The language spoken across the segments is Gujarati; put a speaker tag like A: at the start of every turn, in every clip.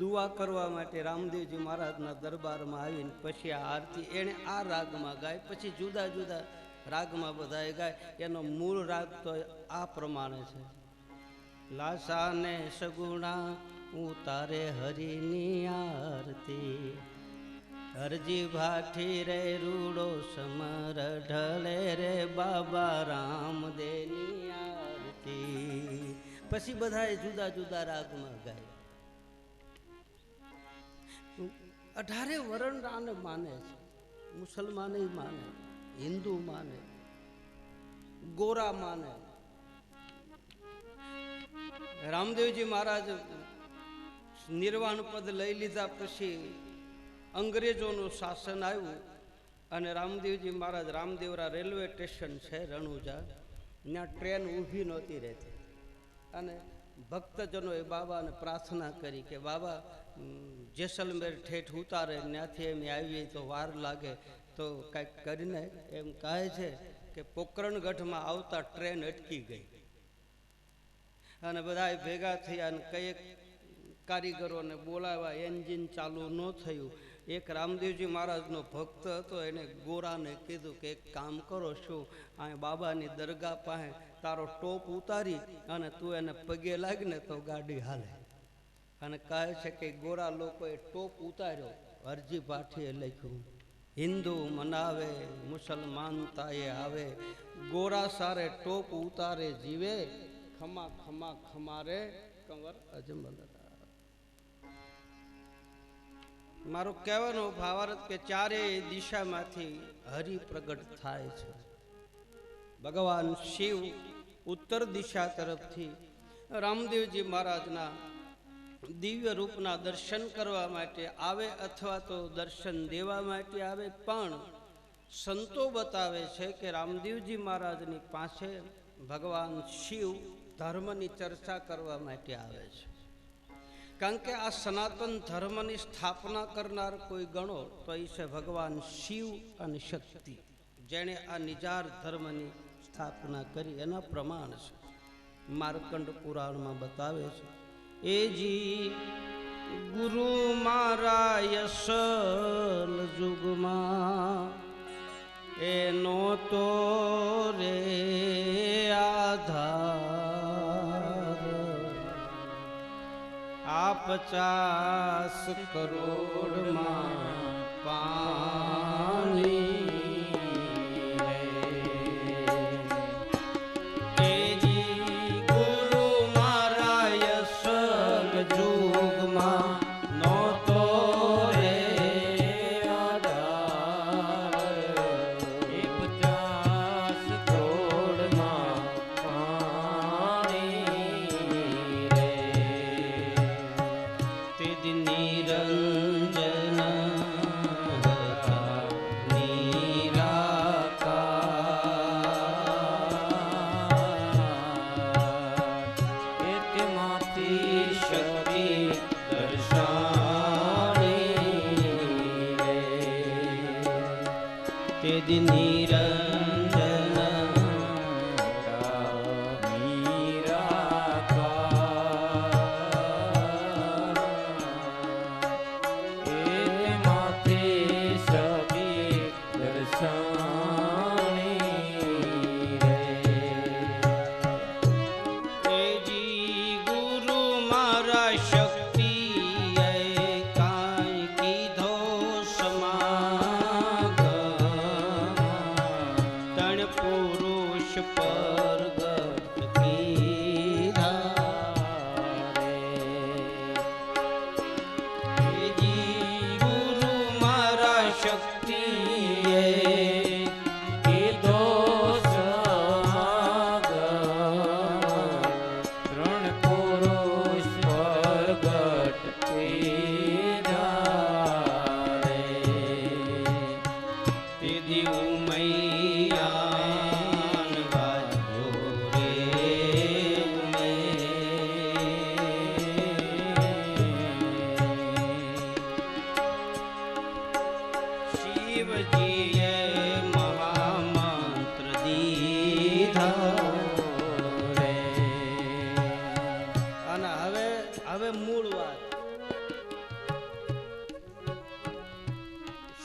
A: દુઆ કરવા માટે રામદેવજી મહારાજના દરબારમાં આવીને પછી આ આરતી એણે આ રાગમાં ગાય, પછી જુદા જુદા રાગમાં બધાએ ગાય. એનો મૂળ રાગ તો આ પ્રમાણે છે. લાસા ને સગુણા ઉતારે હરિની આરતી, હરજી ભાઠી રે રૂડો સમર ઢલે રે બાબા રામદેવની આરતી. પછી બધાએ જુદા જુદા રાગમાં ગાય. 18 વરણ આને માને છે. મુસલમાન માને, હિન્દુ માને, ગોરા માને. રામદેવજી મહારાજ નિર્વાણ પદ લઈ લીધા પછી અંગ્રેજોનું શાસન આવ્યું અને રામદેવજી મહારાજ રામદેવરા રેલવે સ્ટેશન છે રણુજા, ત્યાં ટ્રેન ઊભી નહોતી રહેતી અને ભક્તજનોએ બાબાને પ્રાર્થના કરી કે બાબા જેસલમેર ઠેઠ ઉતારે, ત્યાંથી એમ આવીએ તો વાર લાગે તો કાંઈક કરીને. એમ કહે છે કે પોકરણગઢમાં આવતા ટ્રેન અટકી ગઈ અને બધા ભેગા થયા અને કઈક કારીગરોને બોલાવ્યા, એન્જિન ચાલુ ન થયું. એક રામદેવજી મહારાજનો ભક્ત હતો, એને ગોરાને કીધું કે એક કામ કરો, શું આ બાબાની દરગાહ પાસે તારો ટોપ ઉતારી અને તું એને પગે લાગને તો ગાડી હાલે. અને કહે છે કે ગોરા લોકોએ ટોપ ઉતાર્યો. અરજી ભાઠીએ લખ્યું, હિન્દુ મનાવે મુસલમાન તાએ આવે, ગોરા સારે ટોપ ઉતારે જીવે, ખમા ખમા ખમારે કંવર અજમલ. મારો કહેવાનો ભાવાર્થ કે ચારેય દિશામાંથી હરિ પ્રગટ થાય છે. ભગવાન શિવ ઉત્તર દિશા તરફથી રામદેવજી મહારાજના દિવ્ય રૂપના દર્શન કરવા માટે આવે અથવા તો દર્શન દેવા માટે આવે. પણ સંતો બતાવે છે કે રામદેવજી મહારાજની પાસે ભગવાન શિવ ધર્મની ચર્ચા કરવા માટે આવે છે. કારણ કે આ સનાતન ધર્મની સ્થાપના કરનાર કોઈ ગણો તો એ છે ભગવાન શિવ અને શક્તિ, જેણે આ નિજાર ધર્મની સ્થાપના કરી. એના પ્રમાણ છે. માર્કંડ પુરાણમાં બતાવે છે, એજી ગુરુ મારા યસલ જુગમાં એનો તો રે આધાર, આ 50 કરોડમાં પાણી.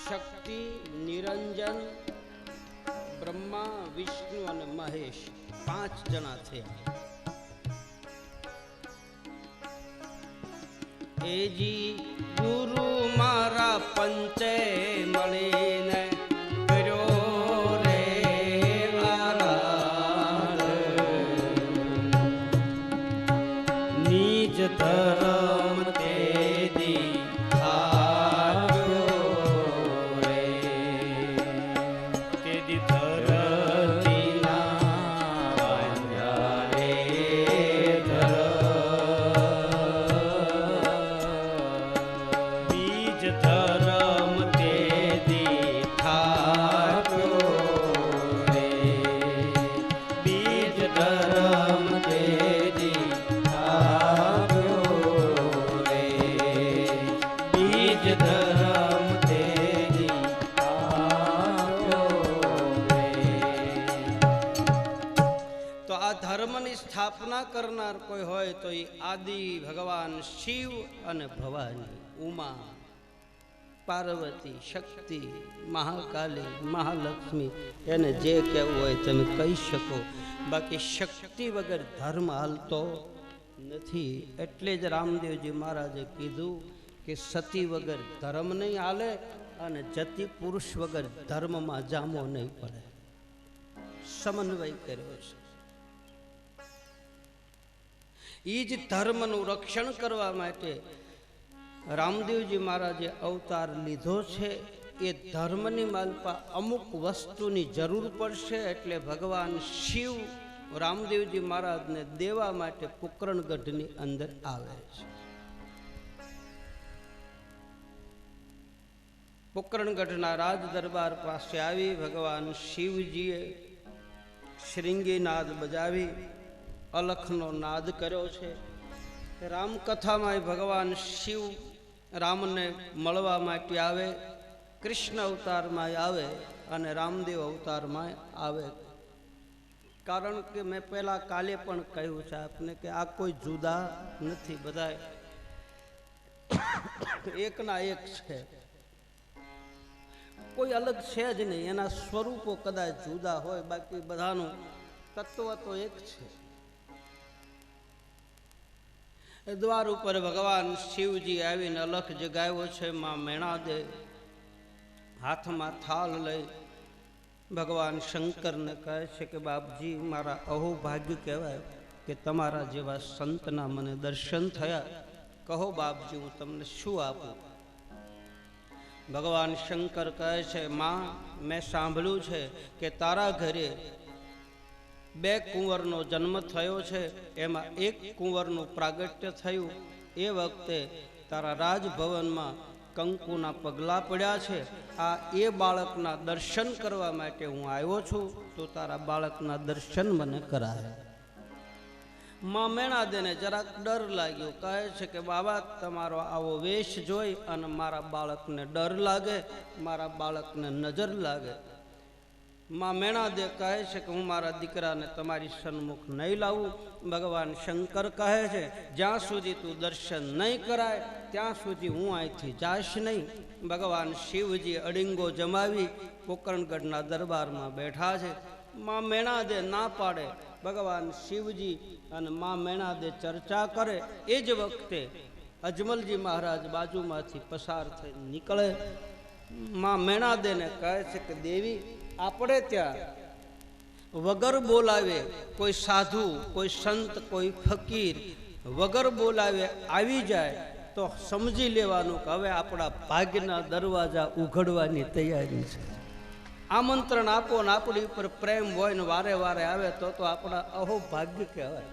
A: શક્તિ, નિરંજન, બ્રહ્મા, વિષ્ણુ અને મહેશ 5 જણા થયા. એજી ગુરુ મારા પંચે મળીને કર્યો રે આરાધ, નિજ ધર્મ તેદી આવ્યો રે, તેદી ધરતી ના રે ધર્મ તેદી થાક્યો રે, બીજ ધર્મ તેદી થાક્યો રે, બીજ ધર્મ તેદી થાક્યો રે. તો આ ધર્મની સ્થાપના કરનાર કોઈ હોય તો એ આદિ ભગવાન શિવ અને ભવાની, ઉમા, પાર્વતી, શક્તિ, મહાકાલી, મહાલક્ષ્મી, એને જે કહેવું હોય તમે કહી શકો. બાકી શક્તિ વગર ધર્મ હાલતો નથી. એટલે જ રામદેવજી મહારાજે કીધું કે સતી વગર ધર્મ નહીં હાલે અને જતી પુરુષ વગર ધર્મમાં જામો નહીં પડે. સમન્વય કર્યો છે. એ જ ધર્મનું રક્ષણ કરવા માટે રામદેવજી મહારાજે અવતાર લીધો છે. એ ધર્મની માલપા અમુક વસ્તુની જરૂર પડશે એટલે ભગવાન શિવ રામદેવજી મહારાજને દેવા માટે પોકરણગઢની અંદર આવે છે. પોકરણગઢના રાજ દરબાર પાસે આવી ભગવાન શિવજીએ શ્રીંગીનાદ બજાવી અલખનો નાદ કર્યો છે. રામકથામાં ભગવાન શિવ રામને મળવા માટે આવે, કૃષ્ણ અવતારમાં આવે અને રામદેવ અવતારમાં આવે. કારણ કે મેં પહેલા કાલે પણ કહ્યું છે આપને કે આ કોઈ જુદા નથી, બધા એકના એક છે, કોઈ અલગ છે જ નહીં. એના સ્વરૂપો કદાચ જુદા હોય, બાકી બધાનું તત્વ તો એક છે. દ્વાર ઉપર ભગવાન શિવજી આવીને અલખ જગાવ્યો છે. માં મેણાદે હાથમાં થાળ લઈ ભગવાન શંકરને કહે છે કે બાપજી, મારા અહોભાગ્ય કહેવાય કે તમારા જેવા સંતના મને દર્શન થયા. કહો બાપજી, હું તમને શું આપું? ભગવાન શંકર કહે છે, માં, મેં સાંભળ્યું છે કે તારા ઘરે 2 કુંવરનો જન્મ થયો છે. એમાં એક કુંવરનું પ્રાગટ્ય થયું. એ વખતે તારા રાજભવનમાં કંકુના પગલા પડ્યા છે. આ એ બાળકના દર્શન કરવા માટે હું આવ્યો છું, તો તારા બાળકના દર્શન મને કરાય. માં મેણાદેને જરાક ડર લાગ્યો. કહે છે કે બાબા, તમારો આવો વેશ જોઈ અને મારા બાળકને ડર લાગે, મારા બાળકને નજર લાગે. માં મેણાદે કહે છે કે હું મારા દીકરાને તમારી સન્મુખ નહીં લાવું. ભગવાન શંકર કહે છે, જ્યાં સુધી તું દર્શન નહીં કરાય ત્યાં સુધી હું અહીંથી જાશ નહીં. ભગવાન શિવજી અડિંગો જમાવી પોકરણગઢના દરબારમાં બેઠા છે. માં મેણાદે ના પાડે. ભગવાન શિવજી અને માં મેણાદે ચર્ચા કરે. એ જ વખતે અજમલજી મહારાજ બાજુમાંથી પસાર થઈ નીકળે. માં મેણાદેને કહે છે કે દેવી, આપણે ત્યાં વગર બોલાવે કોઈ સાધુ, કોઈ સંત, કોઈ ફકીર વગર બોલાવે આવી જાય તો સમજી લેવાનું કે હવે આપણા ભાગ્યના દરવાજા ઉઘડવાની તૈયારી છે. આમંત્રણ આપો ને આપણી ઉપર પ્રેમ હોય ને વારે વારે આવે તો આપણા અહોભાગ્ય કહેવાય.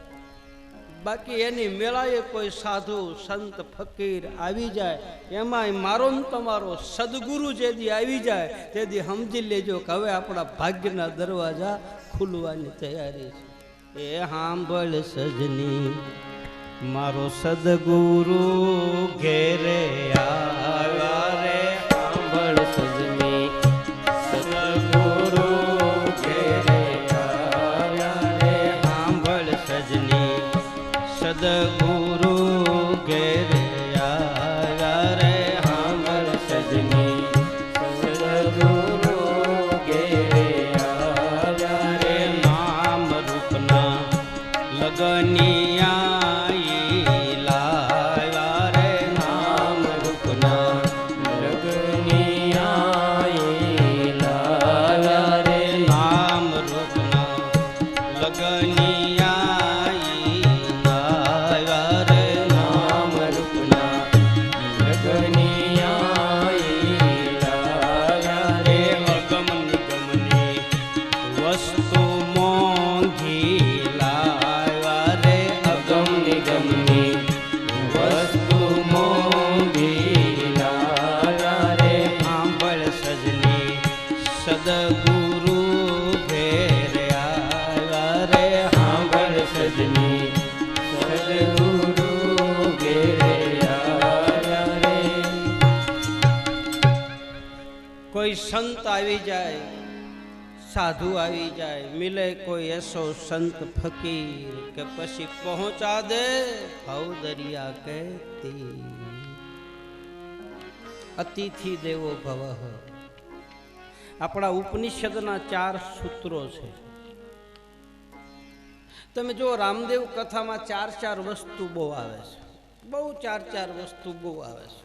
A: બાકી એની મેળાએ કોઈ સાધુ, સંત, ફકીર આવી જાય, એમાંય મારો ને તમારો સદગુરુ જેદી આવી જાય તેથી સમજી લેજો કે હવે આપણા ભાગ્યના દરવાજા ખુલવાની તૈયારી છે. એ સાંભળ સજની, મારો સદગુરુ ઘેરે આવ્યા રે. સાંભળ સજની, સદગુરુ ઘેરે આવ્યા રે. સાંભળ સજની, સદગુરુ ઘેરે આવ્યા રે. સાંભળ સજની, સંત આવી જાય, સાધુ આવી જાય, મિલે કોઈ એસો સંત ફકીર કે પછી પહોંચા દે ભાવ દરિયા કહેતી. અતિથિ દેવો ભવઃ. આપણા ઉપનિષદના 4 સૂત્રો છે. તમે જો રામદેવ કથામાં 4 વસ્તુ બહુ આવે છે, બહુ 4 વસ્તુ બહુ આવે છે.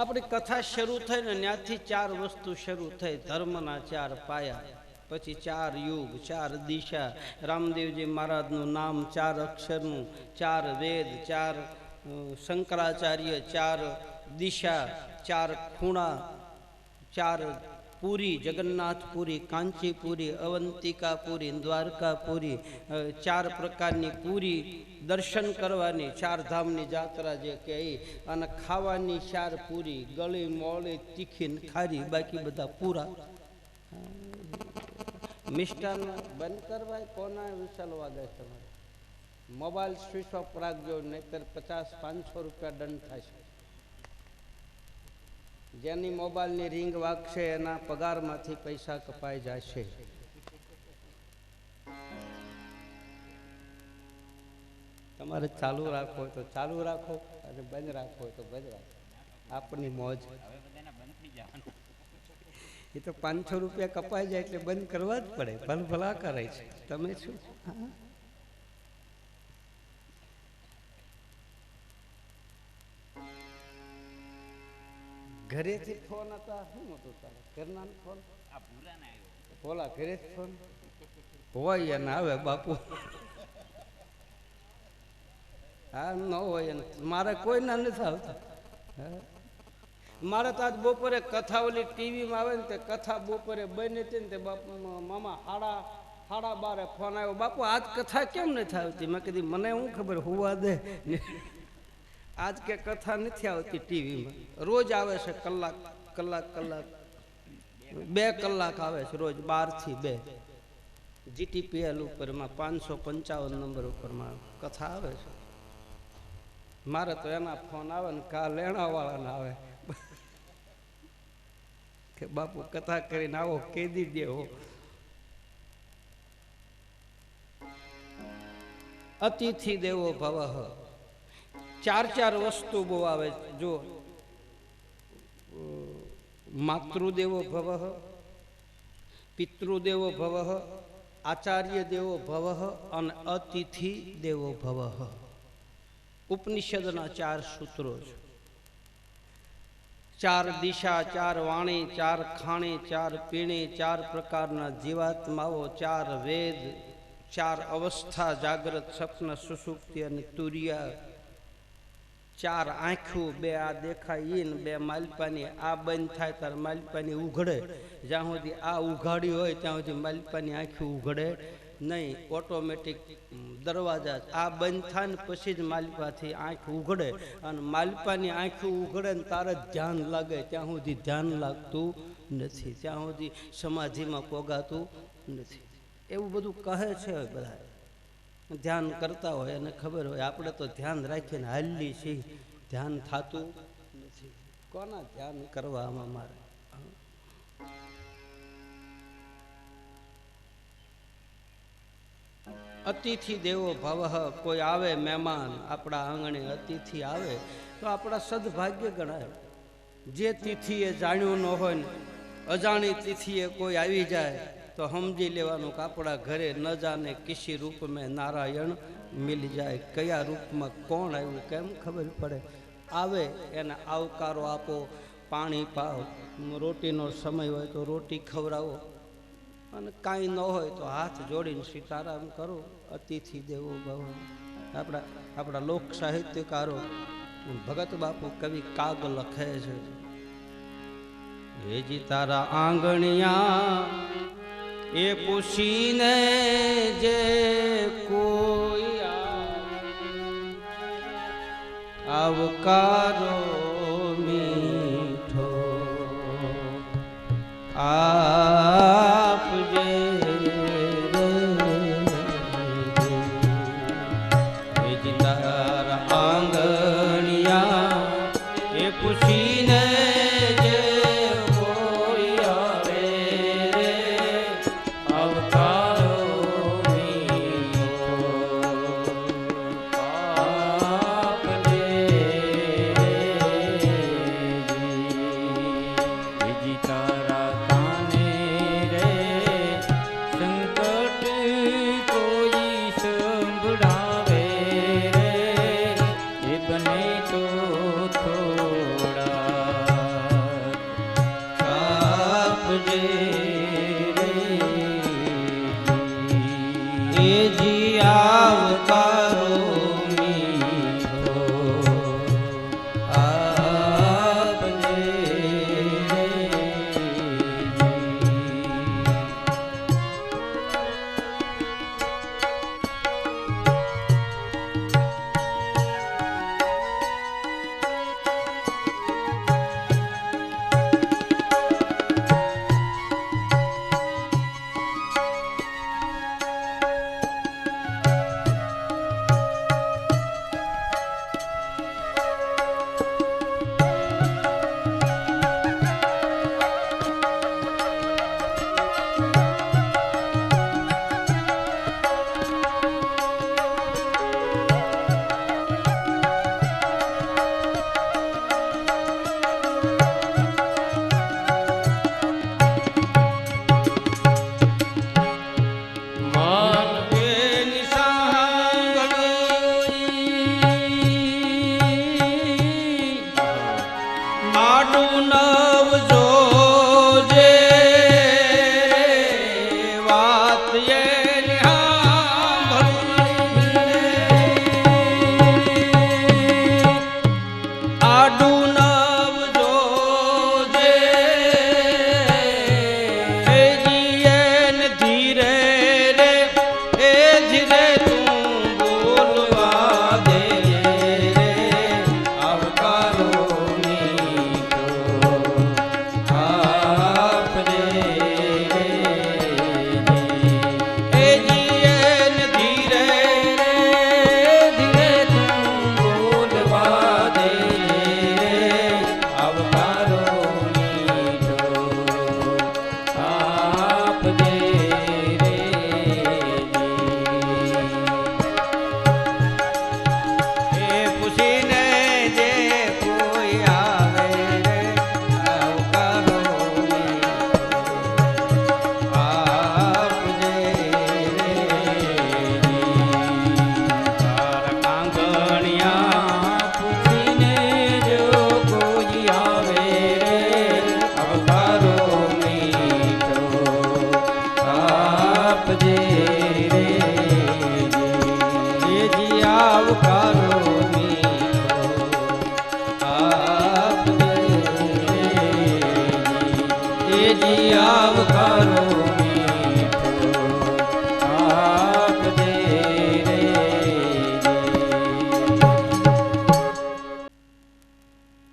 A: આપણી કથા શરૂ થઈ ને ત્યાંથી 4 વસ્તુ શરૂ થઈ. ધર્મના 4 પાયા, પછી 4 યુગ, 4 દિશા, રામદેવજી મહારાજનું નામ 4 અક્ષરનું, 4 વેદ, 4 શંકરાચાર્ય, 4 દિશા, 4 ખૂણા, 4 પુરી, જગન્નાથપુરી, કાંચીપુરી, અવંતિકાપુરી, દ્વારકાપુરી, 4 પ્રકારની પૂરી દર્શન કરવાની, 4 ધામની જાત્રા જે કહે, અને ખાવાની 4 પૂરી, ગળી મોળી તીખી ખારી, બાકી બધા પૂરા. મિષ્ટાન બંધ કરવા કોના વિશાલ વાગે તમારે? મોબાઈલ સ્વિચ ઓફ રાખજો, નહીતર 50-500 રૂપિયા દંડ થશે. જેની મોબાઈલની રિંગ વાગશે એના પગારમાંથી પૈસા કપાઈ જશે. તમારે ચાલુ રાખવો હોય તો ચાલુ રાખો, અને બંધ રાખવો હોય તો બંધ રાખો. આપની મોજ. એ તો 500 રૂપિયા કપાઈ જાય એટલે બંધ કરવા જ પડે. ભલ ભલા કરે છે. તમે શું ઘરેથી ફોન હતા? શું હતું તારે ઘરના ફોન? બોલા ઘરે ફોન હોય ને આવે બાપુ. હા, ન હોય ને મારે કોઈ ના નથી આવતા. મારે તો આજ બપોરે કથા ઓલી ટીવીમાં આવે ને તે કથા બપોરે બની હતી ને તે બાપુ મામા 12:30 ફોન આવ્યો, બાપુ આજ કથા કેમ નથી આવતી? મેં કીધી મને શું ખબર, હોવા દે. આજ કે કથા નથી આવતી ટીવીમાં. રોજ આવે છે કલાક 2 કલાક આવે છે રોજ, 12 થી 2. GTPL ઉપરમાં 555 નંબર ઉપરમાં કથા આવે છે. મારે તો એના ફોન આવે ને કા લેણાવાળાના આવે કે બાપુ કથા કરીને આવો, કેદી દેવો. અતિથિ દેવો ભવઃ. 4 વસ્તુ બહુ આવે. જો માતૃદેવો ભવઃ, પિતૃદેવો ભવઃ, આચાર્ય દેવો ભવઃ અને અતિથિ દેવો ભવઃ. ઉપનિષદના 4 સૂત્રો છે. 4 દિશા, 4 વાણી, 4 ખાણી, 4 પીણી, 4 પ્રકારના જીવાત્માઓ, 4 વેદ, 4 અવસ્થા, જાગ્રત, સ્વપ્ન, સુષુપ્તિ અને તુરિયા, 4 આંખું, 2 આ દેખાય ઈન, 2 માલપાની. આ બંધ થાય ત્યારે માલપાની ઉઘડે. જ્યાં સુધી આ ઉઘાડી હોય ત્યાં સુધી માલપાની આંખી ઉઘડે નહીં. ઓટોમેટિક દરવાજા આ બંધ થાય ને પછી જ માલપાથી આંખ ઉઘડે. અને માલપાની આંખી ઉઘડે ને તારે ધ્યાન લાગે, ત્યાં સુધી ધ્યાન લાગતું નથી, ત્યાં સુધી સમાધિમાં પોગાતું નથી. એવું બધું કહે છે બધા. ધ્યાન કરતા હોય એને ખબર હોય. આપણે તો ધ્યાન રાખીને હાલી છીએ, ધ્યાન થતું નથી. કોના ધ્યાન કરવા આમાં મારે? અતિથિ દેવો ભવઃ. કોઈ આવે મહેમાન આપણા આંગણે, અતિથિ આવે તો આપણા સદભાગ્ય ગણાય. જે તિથિએ જાણ્યું ન હોય ને અજાણી તિથિએ કોઈ આવી જાય તો સમજી લેવાનું કે આપણા ઘરે ન જાને કિસી રૂપ મેં નારાયણ મિલ જાય. કયા રૂપમાં કોણ આવ્યું કેમ ખબર પડે? આવે એને આવકારો આપો, પાણી પાવ, રોટીનો સમય હોય તો રોટી ખવડાવો, અને કાંઈ ન હોય તો હાથ જોડીને સીતારામ કરો. અતિથિ દેવો ભવ. આપણા લોક સાહિત્યકારો ભગત બાપુ કવિ કાગ લખે છે, હેજી તારા આંગણિયા એ પૂછીને જે કોઈ આવકારો મીઠો આપજે હેજી તારા આંગણિયા એ પૂછીને જે કોઈ આડું નવ જોજે વાત એની સાંભળી આડું નવ જોજે એન ધીરે રે એ ધીરે તું બોલવા દે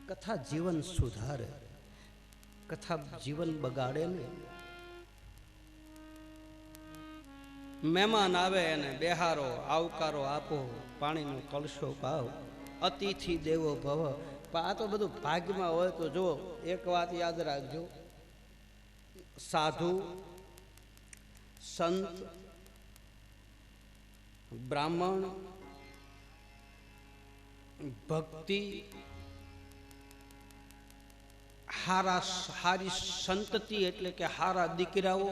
A: કથા જીવન સુધારે, કથા જીવન બગાડે નહીં. મહેમાન આવે અને બેહારો, આવકારો આપો, પાણીનો કળશો પાવ, અતિથિ દેવો ભવ. આ તો બધું ભાગ્યમાં હોય. તો જો એક વાત યાદ રાખજો, સાધુ, સંત, બ્રાહ્મણ, ભક્તિ, હારી સંતતિ એટલે કે હારા દીકરાઓ,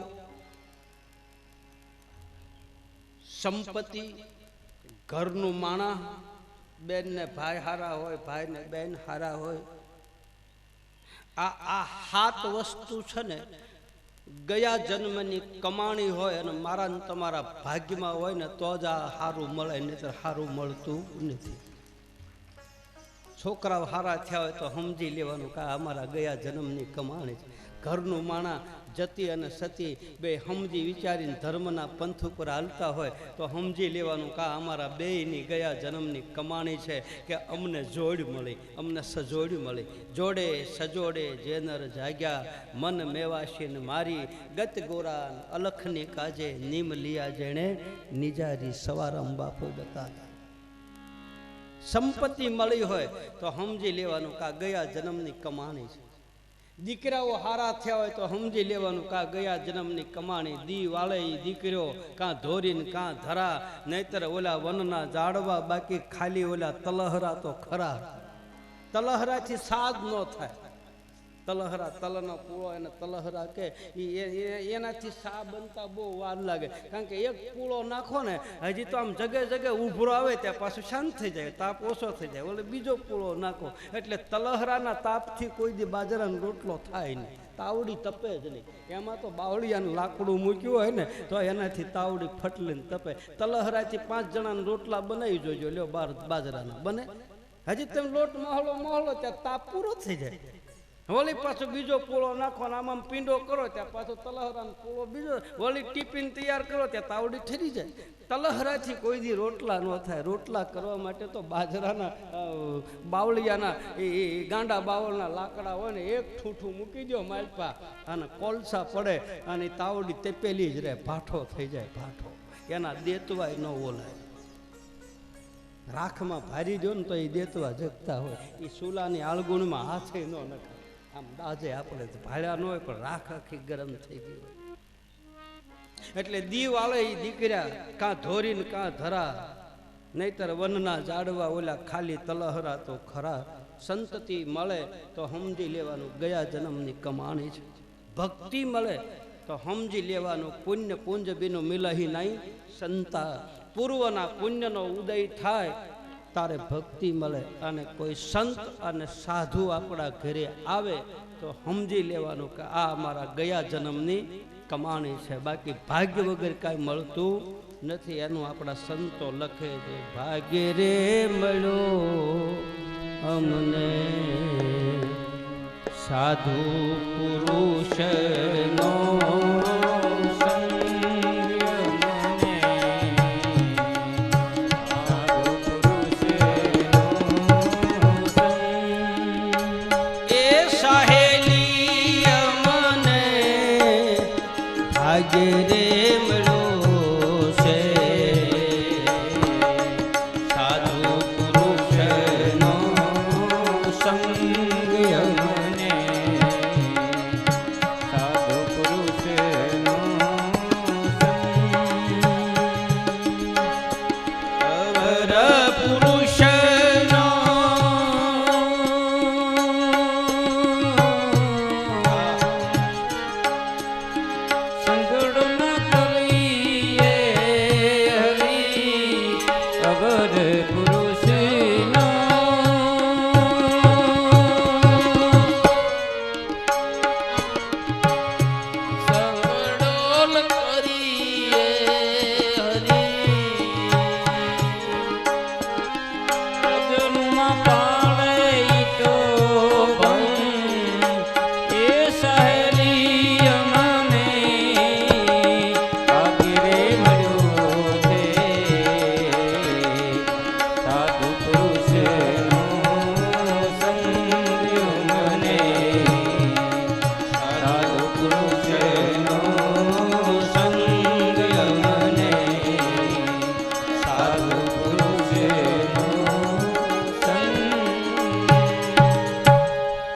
A: સંપત્તિ, ઘરનું માણા, બેન ને ભાઈ હારા હોય, ભાઈ ને બેન હારા હોય. આ 7 વસ્તુ છે ને ગયા જન્મની કમાણી હોય અને મારા ને તમારા ભાગ્યમાં હોય ને તો જ આ સારું મળે, નહીંતર સારું મળતું નથી. છોકરાઓ હારા થયા હોય તો સમજી લેવાનું કે અમારા ગયા જન્મની કમાણી છે. ઘરનું માણા જતી અને સતી બે સમજી વિચારીને ધર્મના પંથ ઉપર હાલતા હોય તો સમજી લેવાનું કે અમારા બેયની ગયા જન્મની કમાણી છે કે અમને જોડ મળી, અમને સજોડ મળી. જોડે સજોડે જેનર જાગ્યા, મન મેવાશીને મારી, ગત ગોરા અલખની કાજે, નીમ લિયા જેણે નિજારી સવારમ બાપો બતાવ્યા. સંપત્તિ મળી હોય તો સમજી લેવાનું કે ગયા જન્મની કમાણી છે. દીકરાઓ હારા થયા હોય તો સમજી લેવાનું કે ગયા જન્મની કમાણી. દી વાળે દીકરીઓ કાં ધોરીને કાં ધરા, નહીતર ઓલા વનના ઝાડવા, બાકી ખાલી ઓલા તલહરા તો ખરા. તલહરાથી સાદ ન થાય. તલહરા, તલનો પૂળો એને તલહરા કે એનાથી સા બનતા બહુ વાર લાગે. કારણ કે એક પૂળો નાખો ને હજી તો આમ જગે જગે ઉભરો આવે ત્યાં પાછું શાંત થઈ જાય, તાપ ઓછો થઈ જાય. ઓલે બીજો પૂળો નાખો એટલે તલહરાના તાપથી કોઈ દી બાજરાનો રોટલો થાય નહીં, તાવડી તપે જ નહીં. એમાં તો બાવળિયાનું લાકડું મૂક્યું હોય ને તો એનાથી તાવડી ફટલીને તપે. તલહરાથી 5 જણાના રોટલા બનાવી જોજો, લ્યો બાજરાના બને. હજી તમે લોટ મહોલો ત્યાં તાપ પૂરો થઈ જાય. વળી પાછો બીજો પૂળો નાખો, આમાં પીંડો કરો ત્યાં પાછો તલહરાનો પૂળો બીજો, વળી ટિફિન તૈયાર કરો ત્યાં તાવડી ઠરી જાય. તલહરાથી કોઈ દી રોટલા ન થાય. રોટલા કરવા માટે તો બાજરાના બાવળિયાના એ ગાંડા બાવળના લાકડા હોય ને એક ઠૂઠું મૂકી દો માલપા અને કોલસા પડે અને તાવડી તેપેલી જ રહે, ભાઠો થઈ જાય. ભાઠો એના દેતવાય ન ઓલાય. રાખમાં ભારી દો ને તો એ દેતવા જગતા હોય. એ સુલાની આળગુણમાં હાથે ન નખાય. આમ દાજે આપણે ભાડ્યા ન હોય પણ રાખ આખી ગરમ થઈ ગઈ હોય. એટલે દી વાળે એ દીકરા કાં ધોરીને કાં ધરા, નહીતર વનના ઝાડવા ઓલા ખાલી તલહરા તો ખરા. સંતતિ મળે તો સમજી લેવાનું ગયા જન્મની કમાણી છે. ભક્તિ મળે તો સમજી લેવાનું પુણ્ય પુંજ બીનું મિલહી નહીં સંતા. પૂર્વના પુણ્યનો ઉદય થાય તારે ભક્તિ મળે. અને કોઈ સંત અને સાધુ આપણા ઘરે આવે તો સમજી લેવાનું કે આ અમારા ગયા જન્મની કમાણી છે, બાકી ભાગ્ય વગર કાંઈ મળતું નથી. એનું આપણા સંતો લખે છે, ભાગ્ય રે મળ્યો અમને સાધુ પુરુષનો